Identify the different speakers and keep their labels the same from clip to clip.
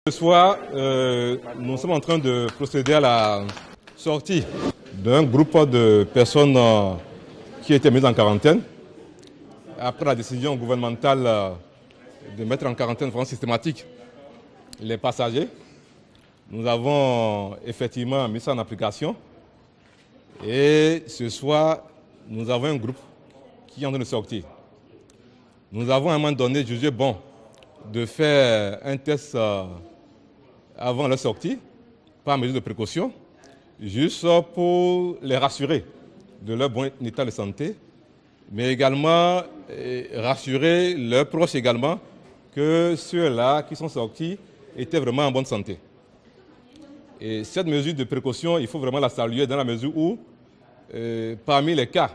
Speaker 1: Ce soir, nous sommes en train de procéder à la sortie d'un groupe de personnes qui étaient mises en quarantaine après la décision gouvernementale de mettre en quarantaine vraiment systématique les passagers. Nous avons effectivement mis ça en application et ce soir, nous avons un groupe qui est en train de sortir. Nous avons à un moment donné jugé bon de faire un test avant leur sortie, par mesure de précaution, juste pour les rassurer de leur bon état de santé, mais également rassurer leurs proches également que ceux-là qui sont sortis étaient vraiment en bonne santé. Et cette mesure de précaution, il faut vraiment la saluer dans la mesure où, parmi les cas,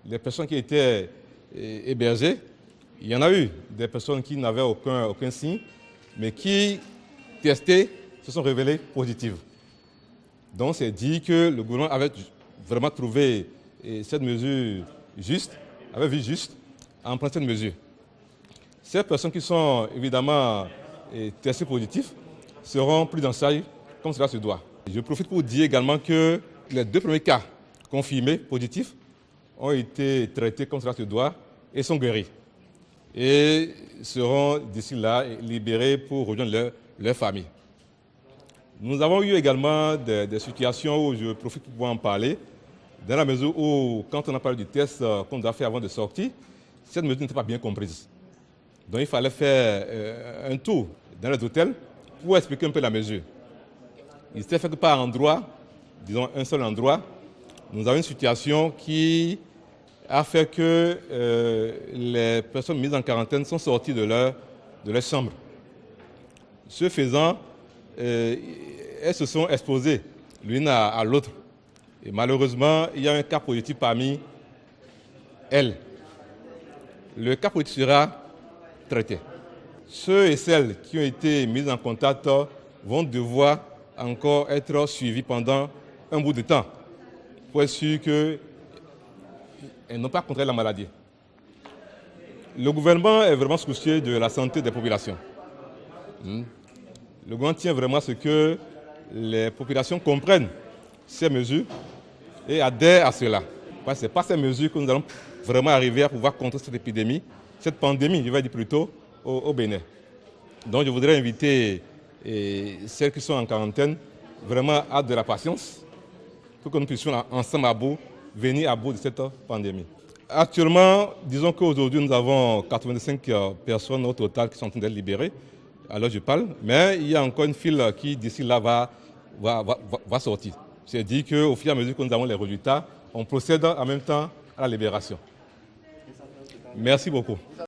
Speaker 1: les personnes qui étaient hébergées, il y en a eu des personnes qui n'avaient aucun signe, mais qui, testées, se sont révélées positives. Donc c'est dit que le gouvernement avait vraiment trouvé cette mesure juste, avait vu juste en prenant cette mesure. Ces personnes qui sont évidemment testées positives seront prises en charge comme cela se doit. Je profite pour dire également que les 2 premiers cas confirmés positifs ont été traités comme cela se doit et sont guéris. Et seront d'ici là libérés pour rejoindre leur famille. Nous avons eu également des situations où je profite pour pouvoir en parler, dans la mesure où, quand on a parlé du test qu'on doit faire avant de sortir, cette mesure n'était pas bien comprise. Donc il fallait faire un tour dans les hôtels pour expliquer un peu la mesure. Il s'est fait que par endroit, disons un seul endroit, nous avons une situation qui a fait que les personnes mises en quarantaine sont sorties de leur chambre. Ce faisant, elles se sont exposées l'une à l'autre. Et malheureusement, il y a un cas positif parmi elles. Le cas positif sera traité. Ceux et celles qui ont été mis en contact vont devoir encore être suivis pendant un bout de temps pour être sûr qu'elles n'ont pas contracté la maladie. Le gouvernement est vraiment soucieux de la santé des populations. Le gouvernement tient vraiment à ce que les populations comprennent ces mesures et adhèrent à cela. Parce que ce n'est pas ces mesures que nous allons vraiment arriver à pouvoir contrer cette épidémie, cette pandémie, je vais dire plutôt, au Bénin. Donc je voudrais inviter celles qui sont en quarantaine vraiment à de la patience pour que nous puissions ensemble venir à bout de cette pandémie. Actuellement, disons qu'aujourd'hui nous avons 85 personnes au total qui sont en train d'être libérées. Alors je parle, mais il y a encore une file qui d'ici là va sortir. C'est dit qu'au fur et à mesure que nous avons les résultats, on procède en même temps à la libération. Merci beaucoup.